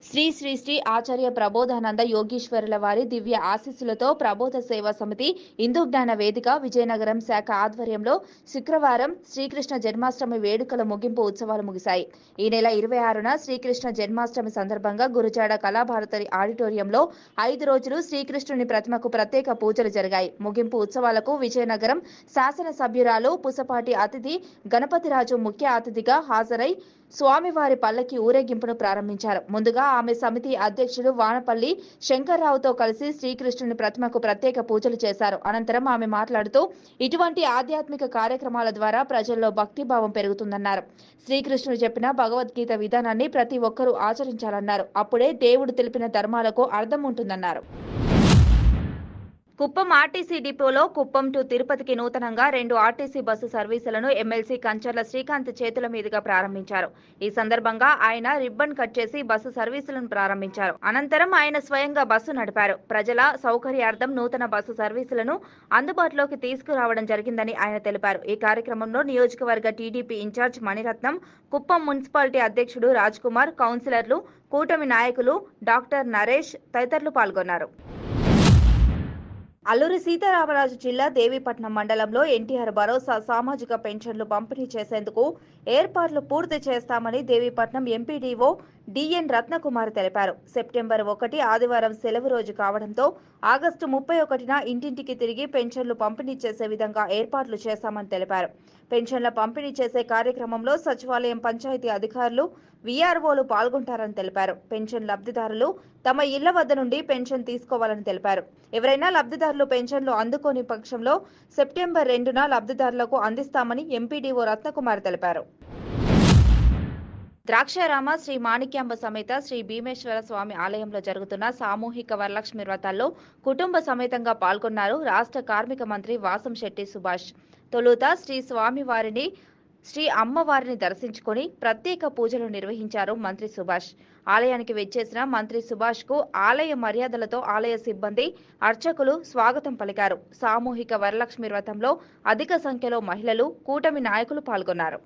శ్రీ శ్రీ శ్రీ ఆచార్య ప్రబోధానంద యోగీశ్వరుల వారి దివ్య ఆశీస్సులతో ప్రబోధ సేవా సమితి హిందూ జ్ఞాన వేదిక విజయనగరం శాఖ ఆధ్వర్యంలో శుక్రవారం శ్రీకృష్ణ జన్మాష్టమి వేడుకల ముగింపు ఉత్సవాలు ముగిశాయి. ఈ నెల 26న శ్రీకృష్ణ జన్మాష్టమి సందర్భంగా గురుజాడ కళాభారతి ఆడిటోరియంలో 5 రోజులు శ్రీకృష్ణుని ప్రతిమకు ప్రత్యేక పూజలు జరిగాయి. ముగింపు ఉత్సవాలకు విజయనగరం శాసన సభ్యురాలు పుసపాటి అతిథి గణపతిరాజు ముఖ్య అతిథిగా హాజరై స్వామివారి పల్లకి ఊరేగింపును ప్రారంభించారు. ముందుగా ఆమె సమితి అధ్యక్షుడు వానపల్లి శంకర్రావుతో కలిసి శ్రీకృష్ణుని ప్రతిమకు ప్రత్యేక పూజలు చేశారు. అనంతరం ఆమె మాట్లాడుతూ ఇటువంటి ఆధ్యాత్మిక కార్యక్రమాల ద్వారా ప్రజల్లో భక్తిభావం పెరుగుతుందన్నారు. శ్రీకృష్ణుడు చెప్పిన భగవద్గీత విధానాన్ని ప్రతి ఒక్కరూ ఆచరించాలన్నారు. అప్పుడే దేవుడు తెలిపిన ధర్మాలకు అర్థం ఉంటుందన్నారు. కుప్పం ఆర్టీసీ డిపోలో కుప్పం టు తిరుపతికి నూతనంగా 2 ఆర్టీసీ బస్సు సర్వీసులను ఎమ్మెల్సీ కంచర్ల శ్రీకాంత్ చేతుల మీదుగా ప్రారంభించారు. ఈ సందర్భంగా ఆయన రిబ్బన్ కట్ చేసి బస్సు సర్వీసులను ప్రారంభించారు. అనంతరం ఆయన స్వయంగా బస్సు నడిపారు. ప్రజల సౌకర్యార్థం నూతన బస్సు సర్వీసులను అందుబాటులోకి తీసుకురావడం జరిగిందని ఆయన తెలిపారు. ఈ కార్యక్రమంలో నియోజకవర్గ TDP in charge Maniratnam, Kuppam municipality అధ్యక్షుడు రాజ్ కుమార్, కౌన్సిలర్లు, కూటమి నాయకులు డాక్టర్ నరేష్ తదితరులు పాల్గొన్నారు. అల్లూరి సీతారామరాజు జిల్లా దేవీపట్నం మండలంలో ఎన్టీఆర్ భరోసా సామాజిక పెన్షన్లు పంపిణీ చేసేందుకు ఏర్పాట్లు పూర్తి చేస్తామని దేవీపట్నం ఎంపీడీఓ డిఎన్ రత్నకుమార్ తెలిపారు. సెప్టెంబర్ 1 ఆదివారం సెలవు రోజు కావడంతో ఆగస్టు 31న ఇంటింటికి తిరిగి పెన్షన్లు పంపిణీ చేసే విధంగా ఏర్పాట్లు చేశామని తెలిపారు. పెన్షన్ల పంపిణీ చేసే కార్యక్రమంలో సచివాలయం, పంచాయతీ అధికారులు, వీఆర్ఓలు పాల్గొంటారని తెలిపారు. పెన్షన్ లబ్ధిదారులు తమ ఇళ్ల వద్ద నుండి పెన్షన్ తీసుకోవాలని తెలిపారు. ఎవరైనా లబ్ధిదారులు పెన్షన్లు అందుకోని పక్షంలో సెప్టెంబర్ 2న లబ్ధిదారులకు అందిస్తామని ఎంపీడీఓ రత్నకుమార్ తెలిపారు. ద్రాక్షారామ శ్రీ మాణిక్యాంబ సమేత శ్రీ భీమేశ్వర స్వామి ఆలయంలో జరుగుతున్న సామూహిక వరలక్ష్మి వ్రతాల్లో కుటుంబ సమేతంగా పాల్గొన్నారు రాష్ట్ర కార్మిక మంత్రి వాసంశెట్టి సుభాష్. తొలుత శ్రీ అమ్మవారిని దర్శించుకుని ప్రత్యేక పూజలు నిర్వహించారు మంత్రి సుభాష్. ఆలయానికి వెచ్చేసిన మంత్రి సుభాష్ కు ఆలయ మర్యాదలతో ఆలయ సిబ్బంది, అర్చకులు స్వాగతం పలికారు. సామూహిక వరలక్ష్మి వ్రతంలో అధిక సంఖ్యలో మహిళలు, కూటమి నాయకులు పాల్గొన్నారు.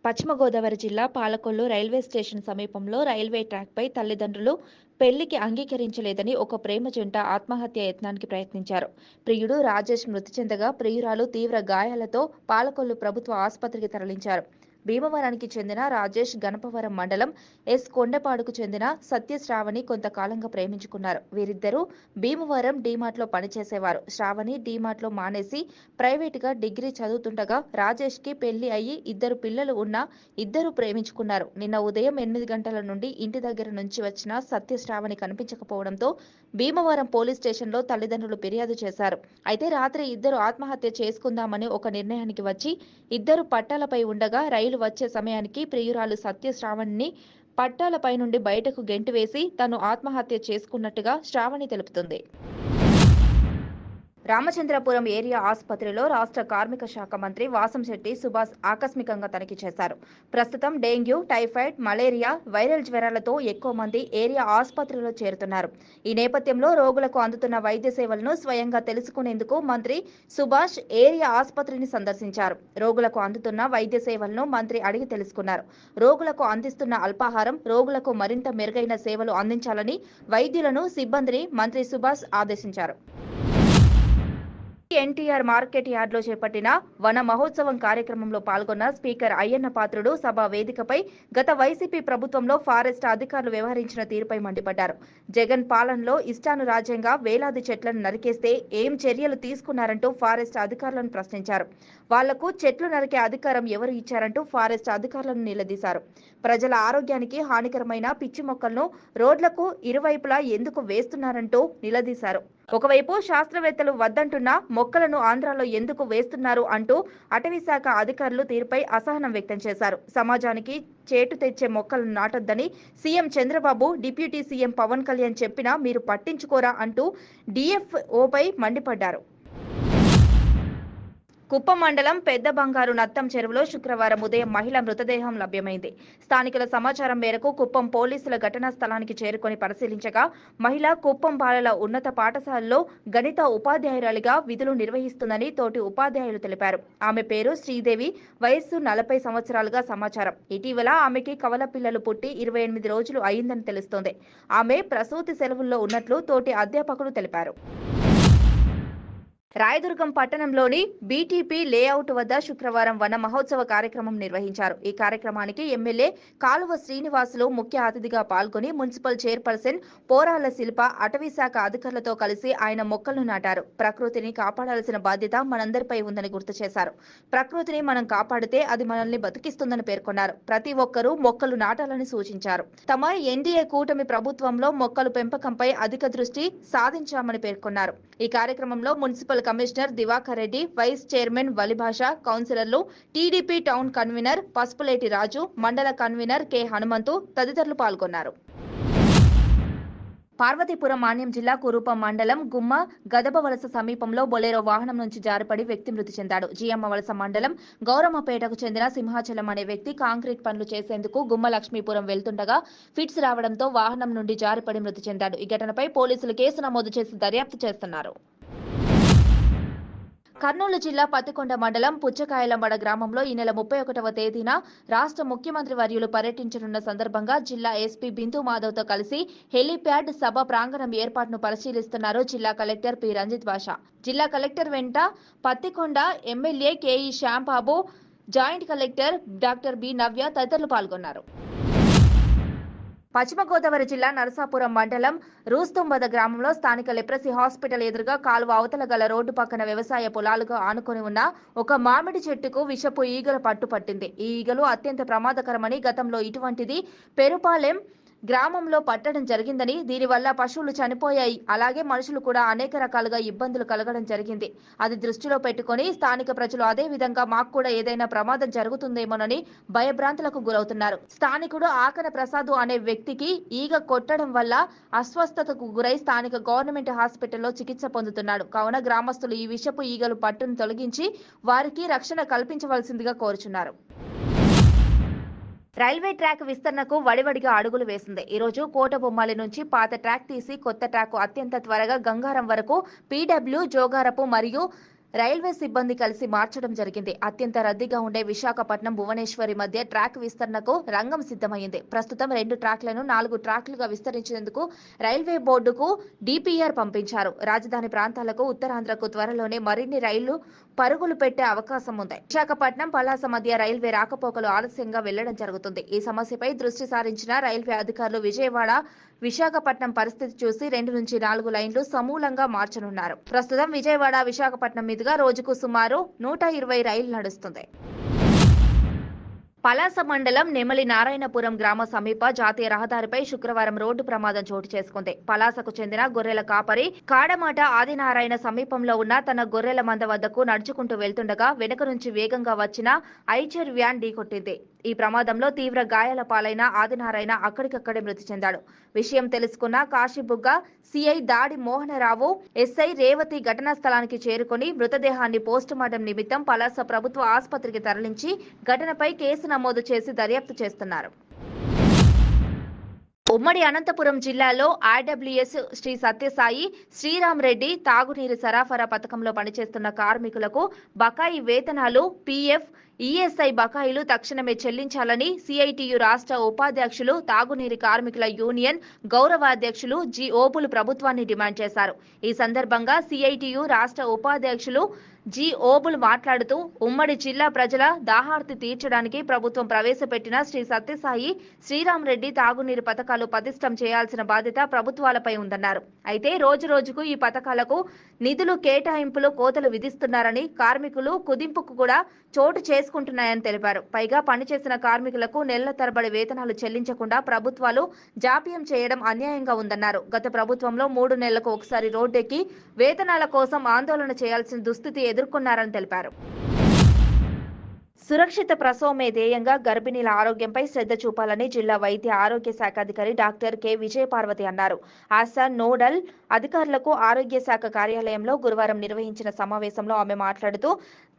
పశ్చిమ గోదావరి జిల్లా పాలకొల్లు రైల్వే స్టేషన్ సమీపంలో రైల్వే ట్రాక్పై తల్లిదండ్రులు పెళ్లికి అంగీకరించలేదని ఒక ప్రేమ జంట ఆత్మహత్య యత్నానికి ప్రయత్నించారు. ప్రియుడు రాజేష్ మృతి చెందగా ప్రియురాలు తీవ్ర గాయాలతో పాలకొల్లు ప్రభుత్వ ఆసుపత్రికి తరలించారు. భీమవరానికి చెందిన రాజేష్ గణపవరం మండలం ఎస్ కొండపాడుకు చెందిన సత్యశ్రావణి కొంతకాలంగా ప్రేమించుకున్నారు. వీరిద్దరూ భీమవరం డీమార్ట్లో పనిచేసేవారు. శ్రావణి డీమార్ట్లో మానేసి ప్రైవేటుగా డిగ్రీ చదువుతుండగా రాజేష్ కి పెళ్లి అయ్యి 2 పిల్లలు ఉన్నా ఇద్దరు ప్రేమించుకున్నారు. నిన్న ఉదయం 8 గంటల నుండి ఇంటి దగ్గర నుంచి వచ్చిన సత్యశ్రావణి కనిపించకపోవడంతో భీమవరం పోలీస్ స్టేషన్లో తల్లిదండ్రులు ఫిర్యాదు చేశారు. అయితే రాత్రి ఇద్దరు ఆత్మహత్య చేసుకుందామని ఒక నిర్ణయానికి వచ్చి ఇద్దరు పట్టాలపై ఉండగా రైలు వచ్చే సమయానికి ప్రియురాలు సత్యశ్రావణిని పట్టాలపై నుండి బయటకు గెంటివేసి తను ఆత్మహత్య చేసుకున్నట్టుగా శ్రావణి తెలుపుతుంది. రామచంద్రపురం ఏరియా ఆసుపత్రిలో రాష్ట్ర కార్మిక శాఖ మంత్రి వాసంశెట్టి సుభాష్ ఆకస్మికంగా తనిఖీ చేశారు. ప్రస్తుతం డెంగ్యూ, టైఫాయిడ్, మలేరియా, వైరల్ జ్వరాలతో ఎక్కువ మంది ఏరియా ఆసుపత్రిలో చేరుతున్నారు. ఈ నేపథ్యంలో రోగులకు అందుతున్న వైద్య సేవలను స్వయంగా తెలుసుకునేందుకు మంత్రి సుభాష్ ఏరియా ఆసుపత్రిని సందర్శించారు. రోగులకు అందుతున్న వైద్య సేవలను మంత్రి అడిగి తెలుసుకున్నారు. రోగులకు అందిస్తున్న అల్పాహారం, రోగులకు మరింత మెరుగైన సేవలు అందించాలని వైద్యులను, సిబ్బందిని మంత్రి సుభాష్ ఆదేశించారు. ఎన్టీఆర్ మార్కెట్ యార్డ్లో చేపట్టిన వన మహోత్సవం కార్యక్రమంలో పాల్గొన్న స్పీకర్ అయ్యన్న పాత్రుడు సభా వేదికపై గత వైసీపీ ప్రభుత్వంలో ఫారెస్ట్ అధికారులు వ్యవహరించిన తీరుపై మండిపడ్డారు. జగన్ పాలనలో ఇష్టానురాజ్యంగా వేలాది చెట్లను నరికేస్తే ఏం చర్యలు తీసుకున్నారంటూ ఫారెస్ట్ అధికారులను ప్రశ్నించారు. వాళ్లకు చెట్లు నరికే అధికారం ఎవరు ఇచ్చారంటూ ఫారెస్ట్ అధికారులను నిలదీశారు. ప్రజల ఆరోగ్యానికి హానికరమైన పిచ్చి మొక్కలను రోడ్లకు ఇరువైపులా ఎందుకు వేస్తున్నారంటూ నిలదీశారు. ఒకవైపు శాస్త్రవేత్తలు వద్దంటున్న మొక్కలను ఆంధ్రాలో ఎందుకు వేస్తున్నారు అంటూ అటవీశాఖ అధికారులు తీరుపై అసహనం వ్యక్తం చేశారు. సమాజానికి చేటు తెచ్చే మొక్కలను నాటొద్దని CM Chandrababu, deputy CM Pawan Kalyan చెప్పినా మీరు పట్టించుకోరా అంటూ డీఎఫ్ఓపై మండిపడ్డారు. కుప్పం మండలం పెద్ద బంగారు నత్తం చెరువులో శుక్రవారం ఉదయం మహిళ మృతదేహం లభ్యమైంది. స్థానికుల సమాచారం మేరకు కుప్పం పోలీసుల ఘటనా స్థలానికి చేరుకొని పరిశీలించగా మహిళ కుప్పం బాలల ఉన్నత పాఠశాలలో గణిత ఉపాధ్యాయురాలిగా విధులు నిర్వహిస్తుందని తోటి ఉపాధ్యాయులు తెలిపారు. ఆమె పేరు శ్రీదేవి, వయస్సు 40 సంవత్సరాలుగా సమాచారం. ఇటీవల ఆమెకి కవల పిల్లలు పుట్టి 28 రోజులు అయిందని తెలుస్తోంది. ఆమె ప్రసూతి సెలవుల్లో ఉన్నట్లు తోటి అధ్యాపకులు తెలిపారు. రాయదుర్గం పట్టణంలోని బీటీపీ లేఅవుట్ వద్ద శుక్రవారం వన మహోత్సవ కార్యక్రమం నిర్వహించారు. ఈ కార్యక్రమానికి ఎమ్మెల్యే కాలువ శ్రీనివాసులు ముఖ్య అతిథిగా పాల్గొని మున్సిపల్ చైర్పర్సన్ పోరాళ్ల శిల్ప, అటవీ శాఖ అధికారులతో కలిసి ఆయన మొక్కలను నాటారు. ప్రకృతిని కాపాడాల్సిన బాధ్యత మనందరిపై ఉందని గుర్తు చేశారు. ప్రకృతిని మనం కాపాడితే అది మనల్ని బతికిస్తుందని పేర్కొన్నారు. ప్రతి ఒక్కరూ మొక్కలు నాటాలని సూచించారు. తమ ఎన్డీఏ కూటమి ప్రభుత్వంలో మొక్కలు పెంపకంపై అధిక దృష్టి సాధించామని పేర్కొన్నారు. ఈ కార్యక్రమంలో municipal commissioner Diwakar Reddy, vice chairman Valibhasha, కౌన్సిలర్లు, TDP town convener Pasupuleti Raju, mandal convener K Hanumanthu తదితరులు పాల్గొన్నారు. పార్వతీపురం మాన్యం జిల్లా కురూపం మండలం గుమ్మ గదబవలస సమీపంలో బొలెరో వాహనం నుంచి జారిపడి వ్యక్తి మృతి చెందాడు. జియమ్మవలస మండలం గౌరమ్మపేటకు చెందిన సింహాచలం అనే వ్యక్తి కాంక్రీట్ పనులు చేసేందుకు గుమ్మ లక్ష్మీపురం వెళ్తుండగా ఫిట్స్ రావడంతో వాహనం నుండి జారిపడి మృతి చెందాడు. ఈ ఘటనపై పోలీసులు కేసు నమోదు చేసి దర్యాప్తు చేస్తున్నారు. కర్నూలు జిల్లా పత్తికొండ మండలం పుచ్చకాయలమడ గ్రామంలో ఈ నెల 31వ తేదీన రాష్ట్ర ముఖ్యమంత్రి వర్యులు పర్యటించనున్న సందర్భంగా జిల్లా ఎస్పీ బిందు మాధవ్తో కలిసి హెలీప్యాడ్ సభ ప్రాంగణం ఏర్పాటును పరిశీలిస్తున్నారు జిల్లా కలెక్టర్ పి రంజిత్ బాషా. జిల్లా కలెక్టర్ వెంట Pattikonda MLA KE Shyambabu, joint collector doctor B Navya తదితరులు పాల్గొన్నారు. పశ్చిమ గోదావరి జిల్లా నరసాపురం మండలం రూస్తుంబద గ్రామంలో స్థానిక లెప్రసీ హాస్పిటల్ ఎదురుగా కాలువ అవతల గల రోడ్డు పక్కన వ్యవసాయ పొలాలుగా ఆనుకొని ఉన్న ఒక మామిడి చెట్టుకు విషపు ఈగల పట్టుపట్టింది. ఈ ఈగలు అత్యంత ప్రమాదకరమని, గతంలో ఇటువంటిది పెరుపాలెం గ్రామంలో పట్టడం జరిగిందని, దీనివల్ల పశువులు చనిపోయాయి, అలాగే మనుషులు కూడా అనేక రకాలుగా ఇబ్బందులు కలగడం జరిగింది. అది దృష్టిలో పెట్టుకుని స్థానిక ప్రజలు అదే విధంగా మాకు కూడా ఏదైనా ప్రమాదం జరుగుతుందేమోనని భయభ్రాంతులకు గురవుతున్నారు. స్థానికుడు ఆకన ప్రసాద్ అనే వ్యక్తికి ఈగ కొట్టడం వల్ల అస్వస్థతకు గురై స్థానిక గవర్నమెంట్ హాస్పిటల్లో చికిత్స పొందుతున్నాడు. కావున గ్రామస్తులు ఈ విషపు ఈగలు పట్టును తొలగించి వారికి రక్షణ కల్పించవలసిందిగా కోరుచున్నారు. రైల్వే ట్రాక్ విస్తరణకు వడివడిగా అడుగులు వేసింది. ఈ రోజు కోటబొమ్మాలి నుంచి పాత ట్రాక్ తీసి కొత్త ట్రాక్ అత్యంత త్వరగా గంగారం వరకు పీడబ్ల్యూ, జోగారపు మరియు రైల్వే సిబ్బంది కలిసి మార్చడం జరిగింది. అత్యంత రద్దీగా ఉండే విశాఖపట్నం భువనేశ్వరి మధ్య ట్రాక్ విస్తరణకు రంగం సిద్ధమైంది. ప్రస్తుతం 2 ట్రాక్లను 4 ట్రాక్లుగా విస్తరించేందుకు రైల్వే బోర్డుకు డిపిఆర్ పంపించారు. రాజధాని ప్రాంతాలకు, ఉత్తరాంధ్రకు త్వరలోనే మరిన్ని రైళ్లు పరుగులు పెట్టే అవకాశం ఉంది. విశాఖపట్నం, పలాస మధ్య రైల్వే రాకపోకలు ఆలస్యంగా వెళ్లడం జరుగుతుంది. ఈ సమస్యపై దృష్టి సారించిన రైల్వే అధికారులు విజయవాడ, విశాఖపట్నం పరిస్థితి చూసి 2 నుంచి 4 లైన్లు సమూలంగా మార్చనున్నారు. ప్రస్తుతం విజయవాడ, విశాఖపట్నం మీదుగా రోజుకు సుమారు 120 రైళ్లు నడుస్తుంది. పలాస మండలం నెమలి నారాయణపురం గ్రామ సమీప జాతీయ రహదారిపై శుక్రవారం రోడ్డు ప్రమాదం చోటు చేసుకుంది. పలాసకు చెందిన గొర్రెల కాపరి కాడమాట ఆదినారాయణ సమీపంలో ఉన్న తన గొర్రెల మంద వద్దకు నడుచుకుంటూ వెళ్తుండగా వెనుక నుంచి వేగంగా వచ్చిన ఐచర్ వ్యాన్ ఢీకొట్టింది. ఈ ప్రమాదంలో తీవ్ర గాయాల పాలైన ఆదినారాయణ అక్కడికక్కడే మృతి చెందాడు. విషయం తెలుసుకున్న కాశీబుగ్గ సిఐ దాడి మోహనరావు, ఎస్ఐ రేవతి ఘటనా స్థలానికి చేరుకుని మృతదేహాన్ని పోస్టుమార్టం నిమిత్తం పలాస ప్రభుత్వ ఆసుపత్రికి తరలించి ఘటనపై కేసు నమోదు చేసి దర్యాప్తు చేస్తున్నారు. ఉమ్మడి అనంతపురం జిల్లాలో ఆర్డబ్ల్యూఎస్ శ్రీ సత్యసాయి శ్రీరామ్ రెడ్డి తాగునీరు సరఫరా పథకంలో పనిచేస్తున్న కార్మికులకు బకాయి వేతనాలు, పీఎఫ్, ఈఎస్ఐ బకాయిలు తక్షణమే చెల్లించాలని సిఐటియు రాష్ట్ర ఉపాధ్యక్షులు, తాగునీరు కార్మికుల యూనియన్ గౌరవాధ్యక్షులు జి ఓబుల్ ప్రభుత్వాన్ని డిమాండ్ చేశారు. ఈ సందర్భంగా సిఐటియు రాష్ట్ర ఉపాధ్యక్షులు జి ఓబుల్ మాట్లాడుతూ ఉమ్మడి జిల్లా ప్రజల దాహార్తి తీర్చడానికి ప్రభుత్వం ప్రవేశపెట్టిన శ్రీ సత్యసాయి శ్రీరామ్ రెడ్డి తాగునీరు పథకాలు పటిష్టం చేయాల్సిన బాధ్యత ప్రభుత్వాలపై ఉందన్నారు. అయితే రోజు రోజుకు ఈ పథకాలకు నిధులు కేటాయింపులు కోతలు విధిస్తున్నారని, కార్మికులు కుదింపుకు కూడా చోటు చేసుకుంటున్నాయని తెలిపారు. పైగా పనిచేసిన కార్మికులకు నెలల తరబడి వేతనాలు చెల్లించకుండా ప్రభుత్వాలు జాప్యం చేయడం అన్యాయంగా ఉందన్నారు. గత ప్రభుత్వంలో 3 నెలలకు ఒకసారి రోడ్డెక్కి వేతనాల కోసం ఆందోళన చేయాల్సిన దుస్థితి ఎదుర్కొన్నారని తెలిపారు. సురక్షిత ప్రసవమే ధ్యేయంగా గర్భిణీల ఆరోగ్యంపై శ్రద్ధ చూపాలని జిల్లా వైద్య ఆరోగ్య శాఖ అధికారి డాక్టర్ కె విజయపార్వతి అన్నారు. ఆశా నోడల్ అధికారులకు ఆరోగ్య శాఖ కార్యాలయంలో గురువారం నిర్వహించిన సమావేశంలో ఆమె మాట్లాడుతూ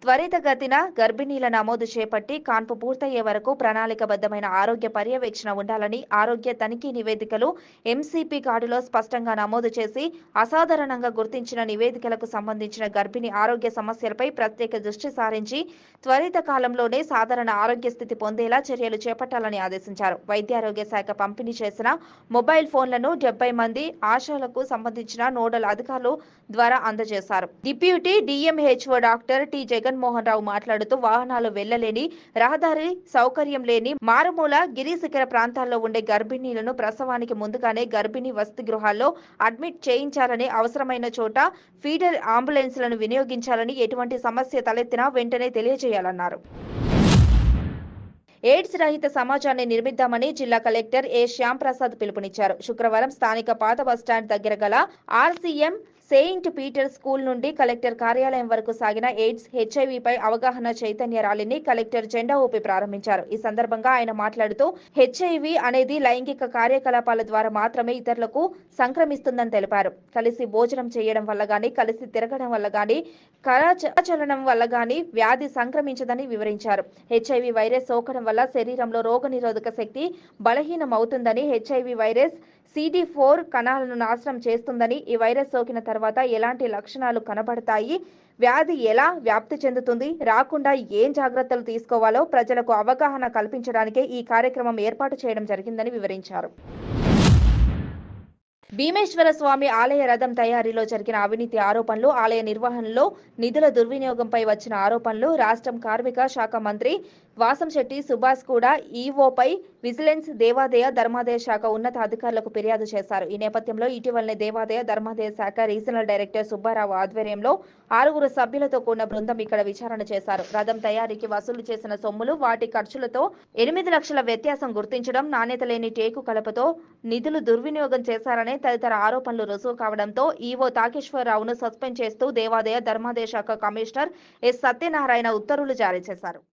త్వరితగతిన గర్భిణీల నమోదు చేపట్టి కాన్పు పూర్తయ్యే వరకు ప్రణాళికబద్ధమైన ఆరోగ్య పర్యవేక్షణ ఉండాలని ఆరోగ్య తనిఖీ నివేదికలు ఎంసీపీ కార్డులో స్పష్టంగా నమోదు చేసి అసాధారణంగా గుర్తించిన నివేదికలకు సంబంధించిన గర్భిణీ ఆరోగ్య సమస్యలపై ప్రత్యేక దృష్టి సారించి త్వరిత కాలంలోనే సాధారణ ఆరోగ్య స్థితి పొందేలా చర్యలు చేపట్టాలని ఆదేశించారు. వైద్యారోగ్య శాఖ పంపిణీ చేసిన మొబైల్ ఫోన్లను 70 మంది ఆశాలకు సంబంధించిన నోడల్ అధికారులు ద్వారా అందజేశారు. Deputy DMHO doctor T Jaganmohan Rao మాట్లాడుతూ వాహనాలు వెళ్లలేని, రహదారి సౌకర్యం లేని మారుమూల గిరిశిఖర ప్రాంతాల్లో ఉండే గర్భిణీలను ప్రసవానికి ముందుగానే గర్భిణీ వసతి గృహాల్లో అడ్మిట్ చేయించాలని, అవసరమైన చోట ఫీడర్ అంబులెన్స్లను వినియోగించాలని, ఎటువంటి సమస్య తలెత్తినా వెంటనే తెలియజేయాలన్నారు. ఎయిడ్స్ రహిత సమాజాన్ని నిర్మిద్దామని జిల్లా కలెక్టర్ ఏ శ్యాంప్రసాద్ పిలుపునిచ్చారు. శుక్రవారం స్థానిక పాత బస్టాండ్ దగ్గర గల ఆర్సీఎం సెయింట్ పీటర్ స్కూల్ నుండి కలెక్టర్ కార్యాలయం వరకు సాగిన ఎయిడ్స్, హెచ్ఐవిపై అవగాహన చైతన్య ర్యాలీని కలెక్టర్ జెండా ఊపి ప్రారంభించారు. ఈ సందర్భంగా ఆయన మాట్లాడుతూ హెచ్ఐవి అనేది లైంగిక కార్యకలాపాల ద్వారా మాత్రమే ఇతరులకు సంక్రమిస్తుందని తెలిపారు. కలిసి భోజనం చేయడం వల్ల గానీ, కలిసి తిరగడం వల్ల గానీ, కరచలనం వల్ల గానీ వ్యాధి సంక్రమించదని వివరించారు. హెచ్ఐవి వైరస్ సోకడం వల్ల శరీరంలో రోగనిరోధక శక్తి బలహీనమవుతుందని, హెచ్ఐవి వైరస్ CD4 కణాలను నాశనం చేస్తుందని, ఈ వైరస్ సోకిన తర్వాత ఎలాంటి లక్షణాలు కనబడతాయి, వ్యాధి ఎలా వ్యాప్తి చెందుతుంది, రాకుండా ఏం జాగ్రత్తలు తీసుకోవాలో ప్రజలకు అవగాహన కల్పించడానికే ఈ కార్యక్రమం ఏర్పాటు చేయడం జరిగిందని వివరించారు. భీమేశ్వర స్వామి ఆలయ రథం తయారీలో జరిగిన అవినీతి ఆరోపణలు, ఆలయ నిర్వహణలో నిధుల దుర్వినియోగంపై వచ్చిన ఆరోపణలు రాష్ట్రం కార్మిక శాఖ మంత్రి వాసంశెట్టి సుభాష్ కూడా ఈవోపై విజిలెన్స్, దేవాదాయ ధర్మాదాయ శాఖ ఉన్నత అధికారులకు ఫిర్యాదు చేశారు. ఈ నేపథ్యంలో ఇటీవలనే దేవాదాయ ధర్మాదాయ శాఖ రీజనల్ డైరెక్టర్ సుబ్బారావు ఆధ్వర్యంలో 6 సభ్యులతో కూడిన బృందం ఇక్కడ విచారణ చేశారు. రథం తయారీకి వసూలు చేసిన సొమ్ములు, వాటి ఖర్చులతో 8 లక్షల వ్యత్యాసం గుర్తించడం, నాణ్యత లేని టేకు కలపతో నిధులు దుర్వినియోగం చేశారనే తదితర ఆరోపణలు రుజువు కావడంతో ఈవో తాకేశ్వరరావును సస్పెండ్ చేస్తూ దేవాదాయ ధర్మాదాయ శాఖ కమిషనర్ ఎస్ సత్యనారాయణ ఉత్తర్వులు జారీ చేశారు.